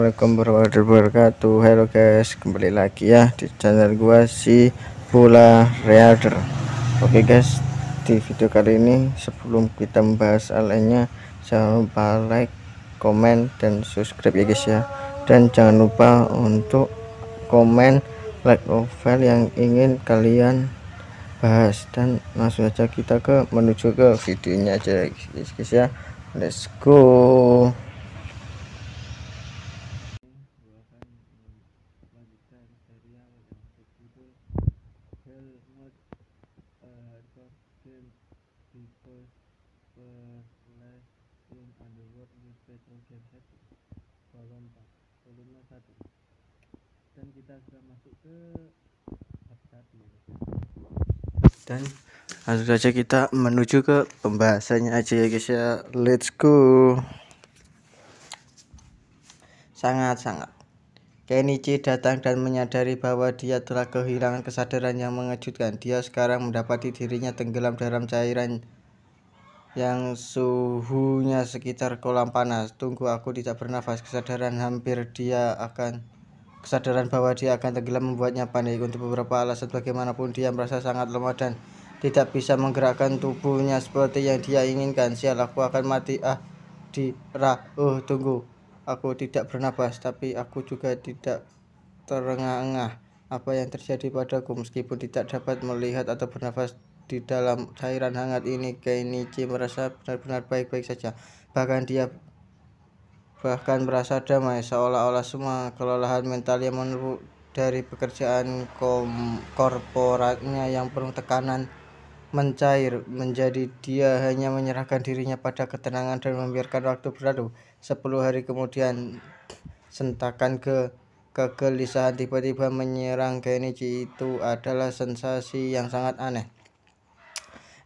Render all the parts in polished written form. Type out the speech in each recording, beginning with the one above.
Assalamualaikum warahmatullahi wabarakatuh. Halo guys, kembali lagi ya di channel gua si Bola Reader. Oke guys, di video kali ini sebelum kita membahas lainnya, jangan lupa like, komen, dan subscribe ya guys ya. Dan jangan lupa untuk komen like novel yang ingin kalian bahas, dan langsung saja kita menuju ke videonya aja guys ya. Let's go. Dan kita sudah masuk ke bab 1 dan langsung saja kita menuju ke pembahasannya aja ya guys ya. Let's go. Sangat-sangat Kenichi datang dan menyadari bahwa dia telah kehilangan kesadaran yang mengejutkan. Dia sekarang mendapati dirinya tenggelam dalam cairan yang suhunya sekitar kolam panas. Tunggu, aku tidak bernafas. Kesadaran bahwa dia akan tenggelam membuatnya panik. Untuk beberapa alasan bagaimanapun, dia merasa sangat lemah dan tidak bisa menggerakkan tubuhnya seperti yang dia inginkan. Sial, aku akan mati. Tunggu. Aku tidak bernafas, tapi aku juga tidak terengah-engah. Apa yang terjadi padaku? Meskipun tidak dapat melihat atau bernafas di dalam cairan hangat ini, Kenichi merasa benar-benar baik-baik saja. Bahkan dia merasa damai, seolah-olah semua kelelahan mental yang menumpuk dari pekerjaan korporatnya yang penuh tekanan mencair menjadi dia hanya menyerahkan dirinya pada ketenangan dan membiarkan waktu berlalu. 10 hari kemudian, sentakan kegelisahan tiba-tiba menyerang Kenichi. Itu adalah sensasi yang sangat aneh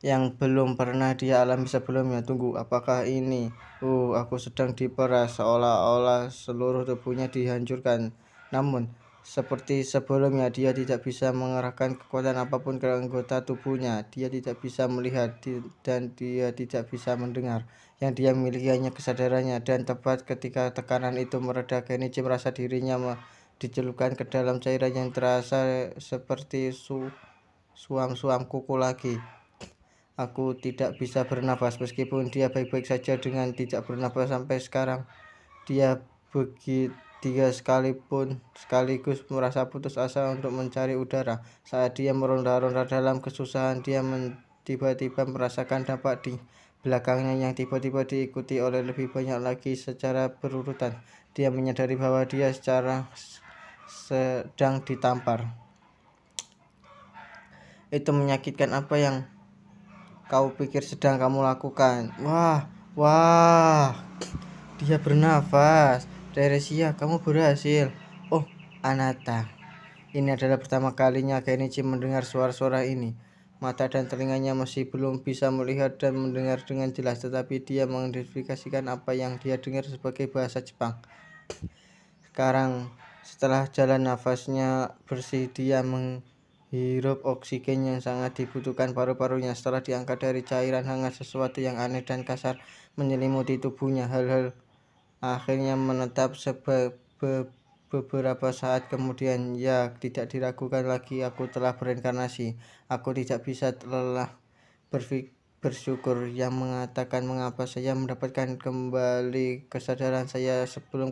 yang belum pernah dia alami sebelumnya. Tunggu, apakah ini? Aku sedang diperas, seolah-olah seluruh tubuhnya dihancurkan. Namun, seperti sebelumnya, dia tidak bisa mengerahkan kekuatan apapun ke anggota tubuhnya. Dia tidak bisa melihat dan dia tidak bisa mendengar. Yang dia miliki hanya kesadarannya. Dan tepat ketika tekanan itu mereda, Kenichi merasa dirinya dicelupkan ke dalam cairan yang terasa seperti suam-suam kuku lagi. Aku tidak bisa bernafas. Meskipun dia baik-baik saja dengan tidak bernafas sampai sekarang, dia sekaligus merasa putus asa untuk mencari udara. Saat dia meronda-ronda dalam kesusahan, dia tiba-tiba merasakan dampak di belakangnya yang tiba-tiba diikuti oleh lebih banyak lagi secara berurutan. Dia menyadari bahwa dia sedang ditampar. Itu menyakitkan. Apa yang kau pikir sedang kamu lakukan? Wah, dia bernafas. Teresia, kamu berhasil. Oh, Anata. Ini adalah pertama kalinya Kenichi mendengar suara-suara ini. Mata dan telinganya masih belum bisa melihat dan mendengar dengan jelas, tetapi dia mengidentifikasikan apa yang dia dengar sebagai bahasa Jepang. Sekarang, setelah jalan nafasnya bersih, dia menghirup oksigen yang sangat dibutuhkan paru-parunya. Setelah diangkat dari cairan hangat, sesuatu yang aneh dan kasar menyelimuti tubuhnya. Hal-hal akhirnya menetap beberapa saat kemudian. Ya, tidak diragukan lagi, aku telah bereinkarnasi. Aku tidak bisa lelah bersyukur yang mengatakan mengapa saya mendapatkan kembali kesadaran saya sebelum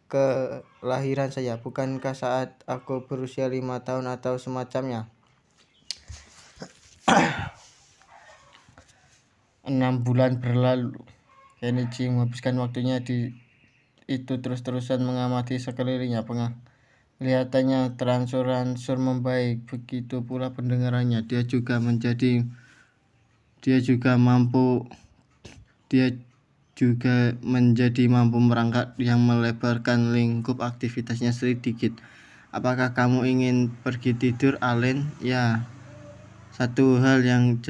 kelahiran saya. Bukankah saat aku berusia 5 tahun atau semacamnya? 6 bulan berlalu. Kenichi menghabiskan waktunya itu terus-terusan mengamati sekelilingnya. Kelihatannya terangsur-angsur membaik, begitu pula pendengarannya. Dia juga menjadi mampu merangkak yang melebarkan lingkup aktivitasnya sedikit. Apakah kamu ingin pergi tidur, Allen? Ya. Satu hal yang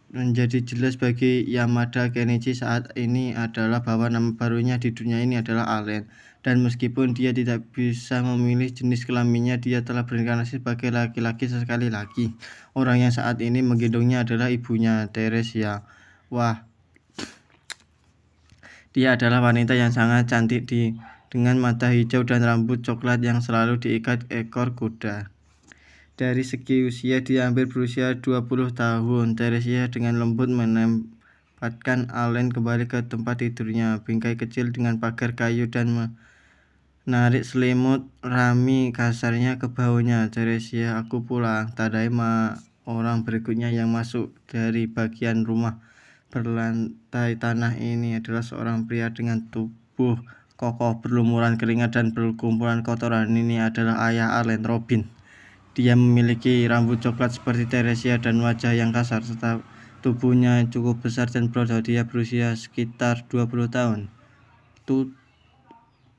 menjadi jelas bagi Yamada Kenichi saat ini adalah bahwa nama barunya di dunia ini adalah Allen. Dan meskipun dia tidak bisa memilih jenis kelaminnya, dia telah berinkarnasi sebagai laki-laki sekali lagi. Orang yang saat ini menggendongnya adalah ibunya, Teresia. Wah, dia adalah wanita yang sangat cantik. dengan mata hijau dan rambut coklat yang selalu diikat ekor kuda. Dari segi usia dia hampir berusia 20 tahun. Teresia dengan lembut menempatkan Allen kembali ke tempat tidurnya, bingkai kecil dengan pagar kayu, dan menarik selimut rami kasarnya ke bahunya. Teresia, aku pulang. Tadai orang berikutnya yang masuk dari bagian rumah berlantai tanah ini adalah seorang pria dengan tubuh kokoh, berlumuran keringat dan berkumpulan kotoran. Ini adalah ayah Allen, Robin. Dia memiliki rambut coklat seperti Teresia dan wajah yang kasar, serta tubuhnya cukup besar dan berotot. Dia berusia sekitar 20 tahun.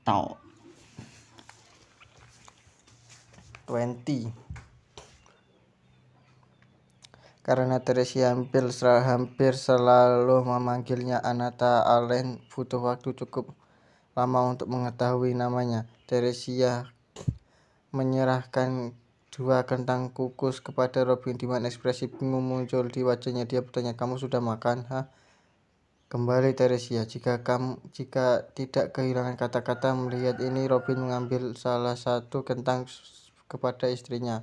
Tau 20. Karena Teresia hampir selalu memanggilnya Anata, Allen butuh waktu cukup lama untuk mengetahui namanya. Teresia menyerahkan 2 kentang kukus kepada Robin, di mana ekspresi bingung muncul di wajahnya. Dia bertanya, "Kamu sudah makan, ha?" Kembali Teresia, jika tidak kehilangan kata-kata. Melihat ini, Robin mengambil salah satu kentang kepada istrinya,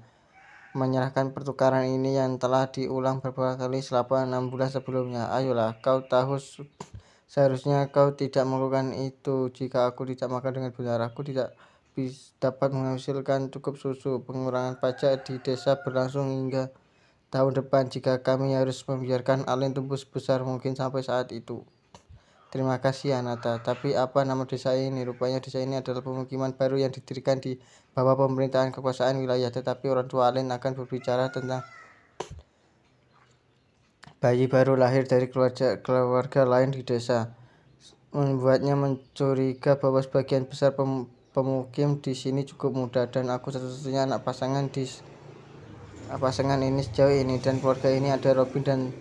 menyerahkan pertukaran ini yang telah diulang beberapa kali selama 6 bulan sebelumnya. "Ayolah, kau tahu seharusnya kau tidak melakukan itu. Jika aku tidak makan dengan benar, aku tidak dapat menghasilkan cukup susu. Pengurangan pajak di desa berlangsung hingga tahun depan jika kami harus membiarkan Allen tumbuh sebesar mungkin sampai saat itu." "Terima kasih, Anata. Tapi apa nama desa ini?" "Rupanya desa ini adalah pemukiman baru yang didirikan di bawah pemerintahan kekuasaan wilayah. Tetapi orang tua Allen akan berbicara tentang bayi baru lahir dari keluarga lain di desa, membuatnya mencuriga bahwa sebagian besar pemukim di sini cukup muda, dan aku satu-satunya anak pasangan ini sejauh ini. Dan keluarga ini ada Robin dan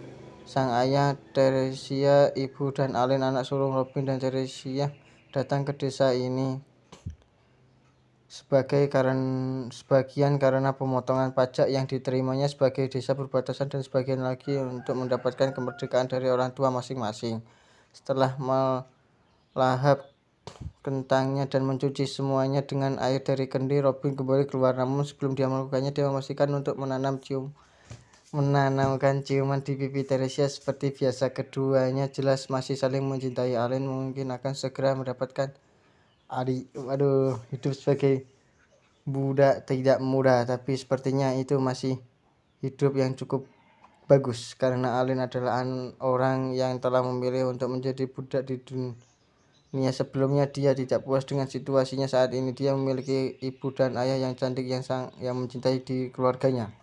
sang ayah, Teresia, ibu, dan Allen anak sulung. Robin dan Teresia datang ke desa ini sebagian karena pemotongan pajak yang diterimanya sebagai desa berbatasan, dan sebagian lagi untuk mendapatkan kemerdekaan dari orang tua masing-masing. Setelah melahap kentangnya dan mencuci semuanya dengan air dari kendi, Robin kembali keluar. Namun sebelum dia melakukannya, dia memastikan untuk menanamkan ciuman di pipi Teresia seperti biasa. Keduanya jelas masih saling mencintai. Allen mungkin akan segera mendapatkan hidup sebagai budak tidak mudah, tapi sepertinya itu masih hidup yang cukup bagus, karena Allen adalah orang yang telah memilih untuk menjadi budak di dunia. Sebelumnya dia tidak puas dengan situasinya saat ini. Dia memiliki ibu dan ayah yang cantik yang mencintai di keluarganya.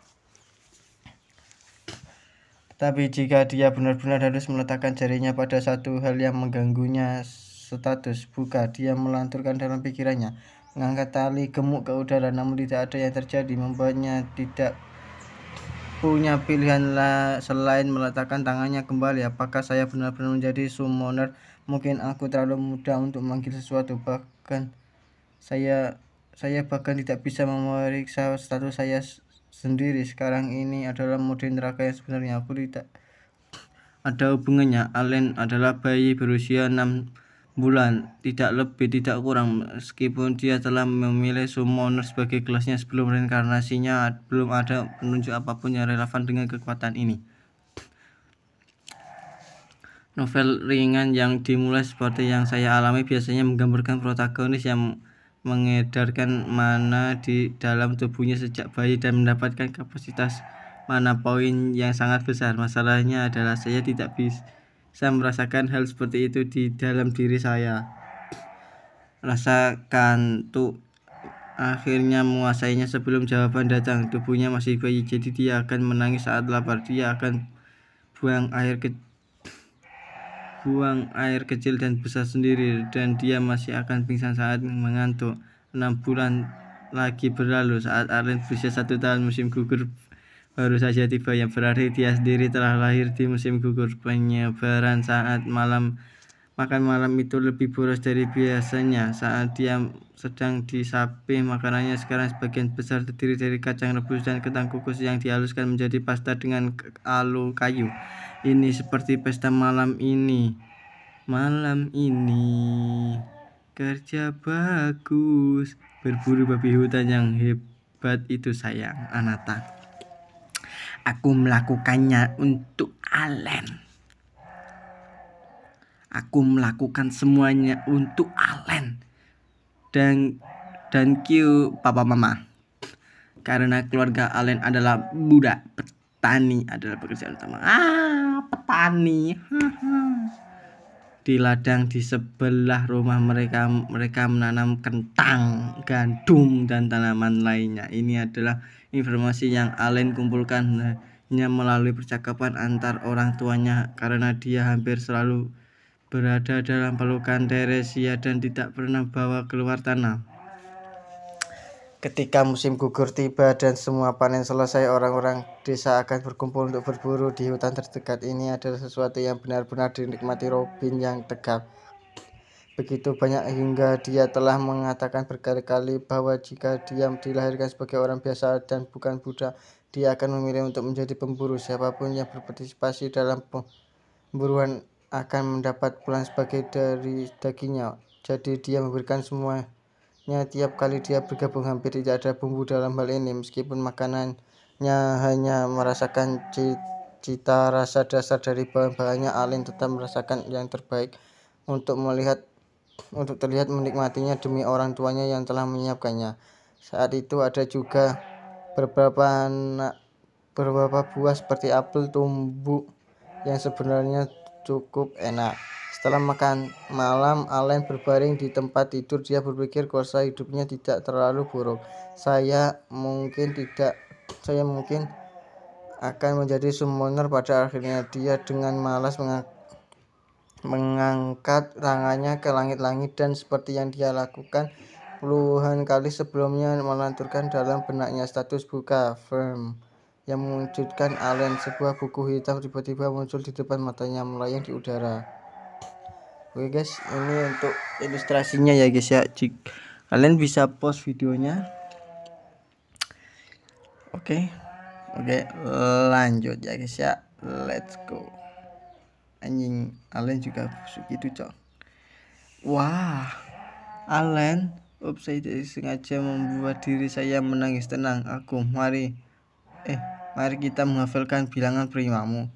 Tapi jika dia benar-benar harus meletakkan jarinya pada satu hal yang mengganggunya, status buka, dia melanturkan dalam pikirannya, mengangkat tali gemuk ke udara, namun tidak ada yang terjadi, membuatnya tidak punya pilihan selain meletakkan tangannya kembali. Apakah saya benar-benar menjadi summoner? Mungkin aku terlalu muda untuk memanggil sesuatu. Bahkan saya bahkan tidak bisa memeriksa status saya sendiri. Sekarang ini adalah mode neraka yang sebenarnya. Aku tidak ada hubungannya. Allen adalah bayi berusia 6 bulan, tidak lebih tidak kurang. Meskipun dia telah memilih summoner sebagai kelasnya sebelum reinkarnasinya, belum ada penunjuk apapun yang relevan dengan kekuatan ini. Novel ringan yang dimulai seperti yang saya alami biasanya menggambarkan protagonis yang mengedarkan mana di dalam tubuhnya sejak bayi dan mendapatkan kapasitas mana poin yang sangat besar. Masalahnya adalah saya tidak bisa merasakan hal seperti itu di dalam diri saya. Rasa kantuk akhirnya menguasainya sebelum jawaban datang. Tubuhnya masih bayi, jadi dia akan menangis saat lapar. Dia akan buang air kecil dan besar sendiri, dan dia masih akan pingsan saat mengantuk. 6 bulan lagi berlalu. Saat Allen berusia 1 tahun, musim gugur baru saja tiba, yang berarti dia sendiri telah lahir di musim gugur. Penyebaran saat makan malam itu lebih boros dari biasanya. Saat dia sedang disapih makanannya sekarang sebagian besar terdiri dari kacang rebus dan kentang kukus yang dihaluskan menjadi pasta dengan kayu. Ini seperti pesta malam ini. Kerja bagus, berburu babi hutan yang hebat itu sayang, Anata. Aku melakukannya untuk Allen. Aku melakukan semuanya untuk Allen. Dan Q papa mama. Karena keluarga Allen adalah budak petani adalah pekerjaan utama. Petani. Di ladang di sebelah rumah mereka menanam kentang, gandum, dan tanaman lainnya. Ini adalah informasi yang Allen kumpulkan hanya melalui percakapan antar orang tuanya, karena dia hampir selalu berada dalam pelukan Teresia dan tidak pernah bawa keluar tanah. Ketika musim gugur tiba dan semua panen selesai, orang-orang desa akan berkumpul untuk berburu di hutan terdekat. Ini adalah sesuatu yang benar-benar dinikmati Robin yang tegap. Begitu banyak hingga dia telah mengatakan berkali-kali bahwa jika dia dilahirkan sebagai orang biasa dan bukan budak, dia akan memilih untuk menjadi pemburu. Siapapun yang berpartisipasi dalam pemburuan akan mendapat bulan sebagai dari dagingnya. Jadi dia memberikan semuanya tiap kali dia bergabung. Hampir tidak ada bumbu dalam hal ini, meskipun makanannya hanya merasakan cita rasa dasar dari bahan-bahannya. Allen tetap merasakan yang terbaik untuk terlihat menikmatinya demi orang tuanya yang telah menyiapkannya. Saat itu ada juga beberapa buah seperti apel tumbuh yang sebenarnya cukup enak. Setelah makan malam, Allen berbaring di tempat tidur. Dia berpikir kuasa hidupnya tidak terlalu buruk. Saya mungkin akan menjadi summoner pada akhirnya. Dia dengan malas mengangkat tangannya ke langit-langit, dan seperti yang dia lakukan puluhan kali sebelumnya, melanturkan dalam benaknya status buka firm yang mewujudkan Allen. Sebuah buku hitam tiba-tiba muncul di depan matanya, melayang di udara. Oke guys, ini untuk ilustrasinya ya guys ya. Kalian bisa pause videonya. Oke, lanjut ya guys ya. Let's go. Anjing, Allen juga busuk gitu cok. Wah, Allen, saya tidak sengaja membuat diri saya menangis. Tenang, mari kita menghafalkan bilangan primamu.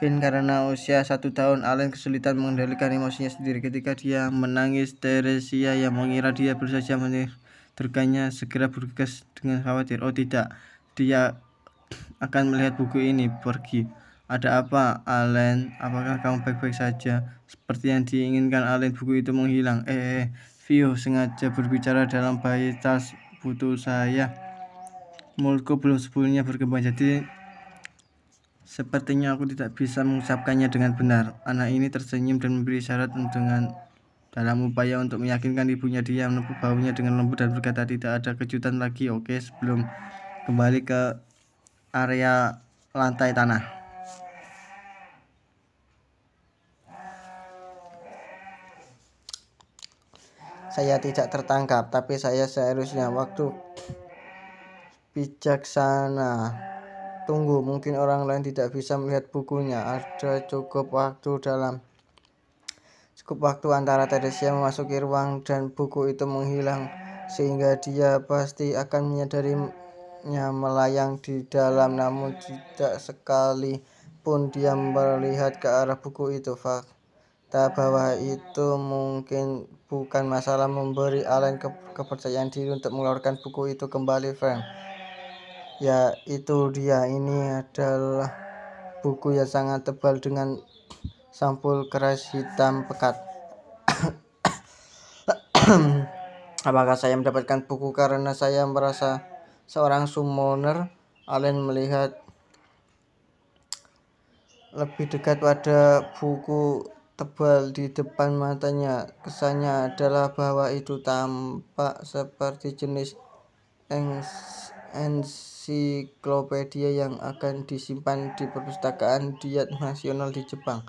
Karena usia 1 tahun, Allen kesulitan mengendalikan emosinya sendiri. Ketika dia menangis, Teresia yang mengira dia baru saja menyerganya segera bergegas dengan khawatir. Oh tidak, dia akan melihat buku ini. Pergi. Ada apa, Allen? Apakah kamu baik-baik saja? Seperti yang diinginkan Allen, buku itu menghilang. Vio sengaja berbicara dalam bahasa butuh saya. Mulutku belum sepenuhnya berkembang, jadi sepertinya aku tidak bisa mengucapkannya dengan benar. Anak ini tersenyum dan memberi isyarat dalam upaya untuk meyakinkan ibunya. Dia menepuk bahunya dengan lembut dan berkata, tidak ada kejutan lagi, oke? Sebelum kembali ke area lantai tanah. Saya tidak tertangkap, tapi saya seharusnya waktu bijaksana. Tunggu, mungkin orang lain tidak bisa melihat bukunya. Ada cukup waktu antara Teresia memasuki ruang dan buku itu menghilang, sehingga dia pasti akan menyadarinya melayang di dalam. Namun tidak sekalipun dia melihat ke arah buku itu. Fakta bahwa itu mungkin bukan masalah memberi Allen kepercayaan diri untuk mengeluarkan buku itu kembali. Ya itu dia, ini adalah buku yang sangat tebal dengan sampul keras hitam pekat. Apakah saya mendapatkan buku karena saya merasa seorang summoner? Allen melihat lebih dekat pada buku tebal di depan matanya. Kesannya adalah bahwa itu tampak seperti jenis ensiklopedia yang akan disimpan di perpustakaan Diet Nasional di Jepang.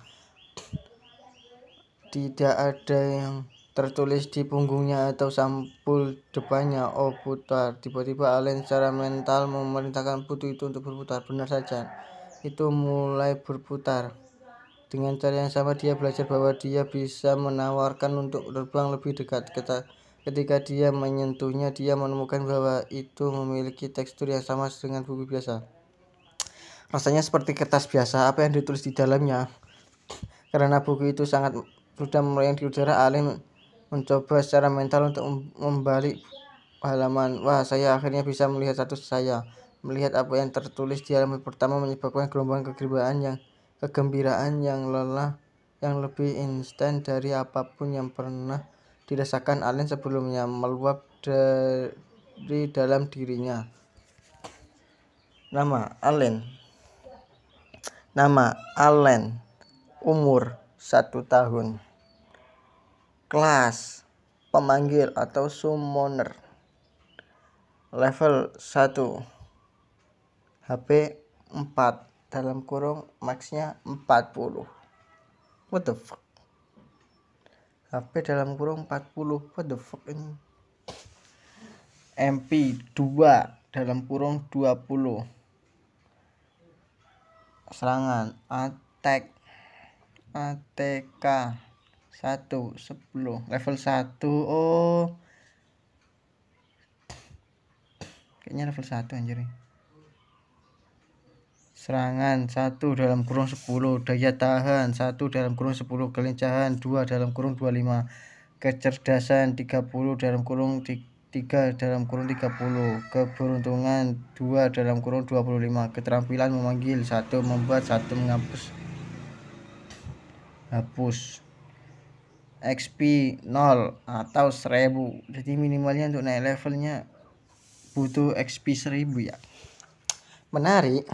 Tidak ada yang tertulis di punggungnya atau sampul depannya. Oh putar. Tiba-tiba Allen secara mental memerintahkan buku itu untuk berputar. Benar saja, itu mulai berputar. Dengan cara yang sama dia belajar bahwa dia bisa menawarkan untuk terbang lebih dekat. Ketika dia menyentuhnya, dia menemukan bahwa itu memiliki tekstur yang sama dengan buku biasa. Rasanya seperti kertas biasa. Apa yang ditulis di dalamnya? Karena buku itu sangat sudah melayang di udara, Allen mencoba secara mental untuk membalik halaman. Wah, saya akhirnya bisa melihat status saya. Melihat apa yang tertulis di halaman pertama menyebabkan gelombang kegembiraan yang lebih instan dari apapun yang pernah dirasakan Allen sebelumnya, meluap dari dalam dirinya. Nama Allen, umur 1 tahun, kelas pemanggil atau summoner, level 1, HP 4 max-nya 40. What the fuck? HP 40, what the fuck ini? MP 2 serangan ATK 1 10 level 1. Oh, kayaknya level 1 anjir. Serangan 1 10, daya tahan 1 10, kelincahan 2 25, kecerdasan 30 3 30, keberuntungan 2 25, keterampilan memanggil 1 membuat 1 hapus, XP 0 atau 1000. Jadi minimalnya untuk naik levelnya butuh XP 1000 ya. Menarik.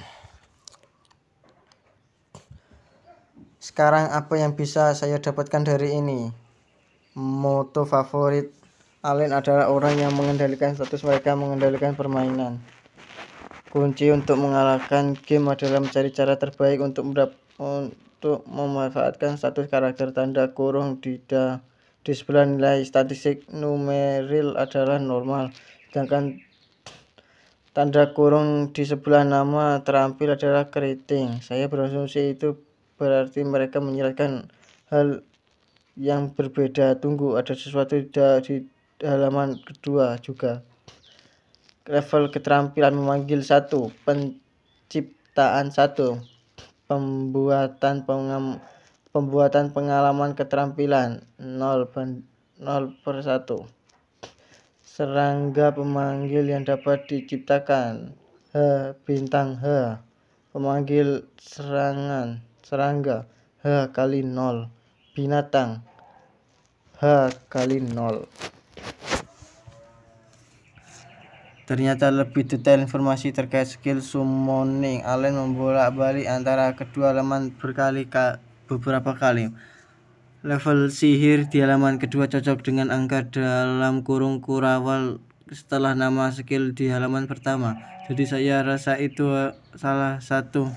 Sekarang apa yang bisa saya dapatkan dari ini? Moto favorit Allen adalah orang yang mengendalikan status, mereka mengendalikan permainan. Kunci untuk mengalahkan game adalah mencari cara terbaik untuk memanfaatkan status karakter. Tanda kurung di sebelah nilai statistik numeril adalah normal, sedangkan tanda kurung di sebelah nama terampil adalah keriting. Saya berasumsi itu berarti mereka menjelaskan hal yang berbeda. Tunggu, ada sesuatu di halaman kedua juga. Level keterampilan memanggil 1, penciptaan 1, pembuatan pengalaman keterampilan 0/1. Serangga pemanggil yang dapat diciptakan bintang H. Pemanggil serangga H kali 0. Binatang H kali 0. Ternyata lebih detail informasi terkait skill summoning. Allen membolak-balik antara kedua halaman beberapa kali. Level sihir di halaman kedua cocok dengan angka dalam kurung kurawal setelah nama skill di halaman pertama. Jadi saya rasa itu salah satu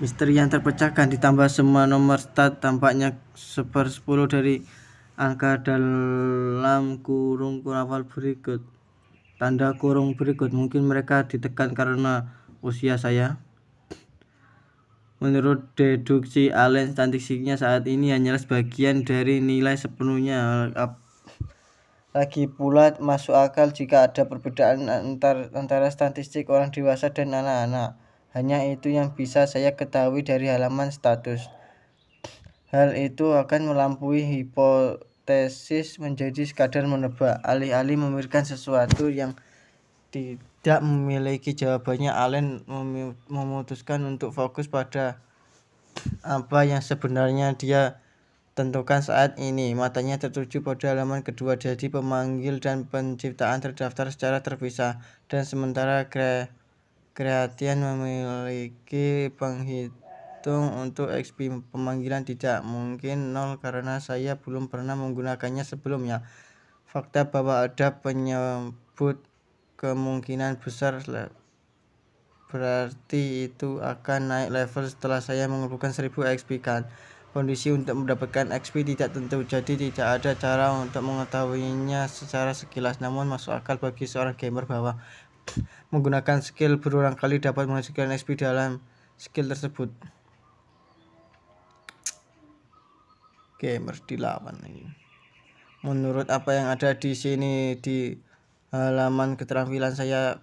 misteri yang terpecahkan. Ditambah semua nomor stat tampaknya 1/10 dari angka dalam kurung kurawal berikut. Tanda kurung berikut. Mungkin mereka ditekan karena usia saya. Menurut deduksi Allen, statistiknya saat ini hanyalah sebagian dari nilai sepenuhnya. Lagi pula masuk akal jika ada perbedaan antara statistik orang dewasa dan anak-anak. Hanya itu yang bisa saya ketahui dari halaman status. Hal itu akan melampaui hipotesis menjadi sekadar menebak. Alih-alih memikirkan sesuatu yang tidak memiliki jawabannya, Allen memutuskan untuk fokus pada apa yang sebenarnya dia tentukan saat ini. Matanya tertuju pada halaman kedua. Jadi pemanggil dan penciptaan terdaftar secara terpisah, dan sementara kreatian memiliki penghitung untuk XP pemanggilan tidak. Mungkin 0 karena saya belum pernah menggunakannya sebelumnya. Fakta bahwa ada penyebut kemungkinan besar berarti itu akan naik level setelah saya mengumpulkan 1000 XP kan. Kondisi untuk mendapatkan XP tidak tentu, jadi tidak ada cara untuk mengetahuinya secara sekilas. Namun masuk akal bagi seorang gamer bahwa menggunakan skill berulang kali dapat menghasilkan XP dalam skill tersebut. gamers dilawan ini. Menurut apa yang ada di sini di halaman keterampilan saya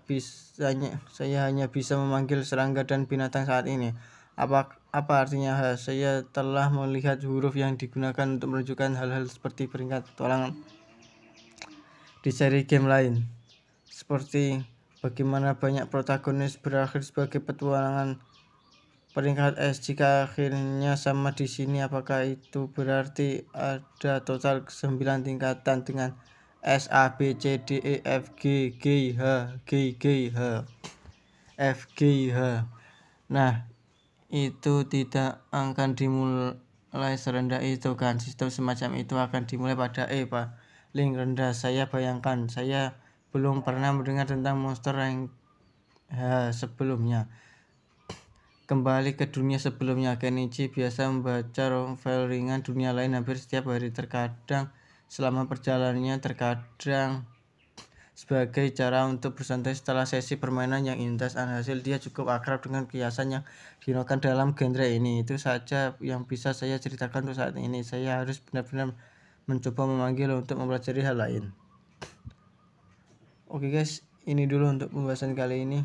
hanya bisa memanggil serangga dan binatang saat ini. Apa artinya saya telah melihat huruf yang digunakan untuk menunjukkan hal-hal seperti peringkat petualangan di seri game lain, seperti bagaimana banyak protagonis berakhir sebagai petualangan peringkat S. Jika akhirnya sama di sini, apakah itu berarti ada total 9 tingkatan dengan S, A, B, C, D, E, F, G, G, H, G, G, H, F, G, H. Nah, itu tidak akan dimulai serendah itu kan. Sistem semacam itu akan dimulai pada E paling rendah. Saya bayangkan, saya belum pernah mendengar tentang monster rank H sebelumnya. Kembali ke dunia sebelumnya, Kenichi biasa membaca novel ringan dunia lain hampir setiap hari, terkadang selama perjalanannya, terkadang sebagai cara untuk bersantai setelah sesi permainan yang intens. Alhasil dia cukup akrab dengan kiasan yang digunakan dalam genre ini. Itu saja yang bisa saya ceritakan untuk saat ini. Saya harus benar-benar mencoba memanggil untuk mempelajari hal lain. Oke guys, ini dulu untuk pembahasan kali ini.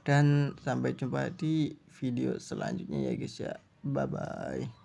Dan sampai jumpa di video selanjutnya ya guys ya. Bye bye.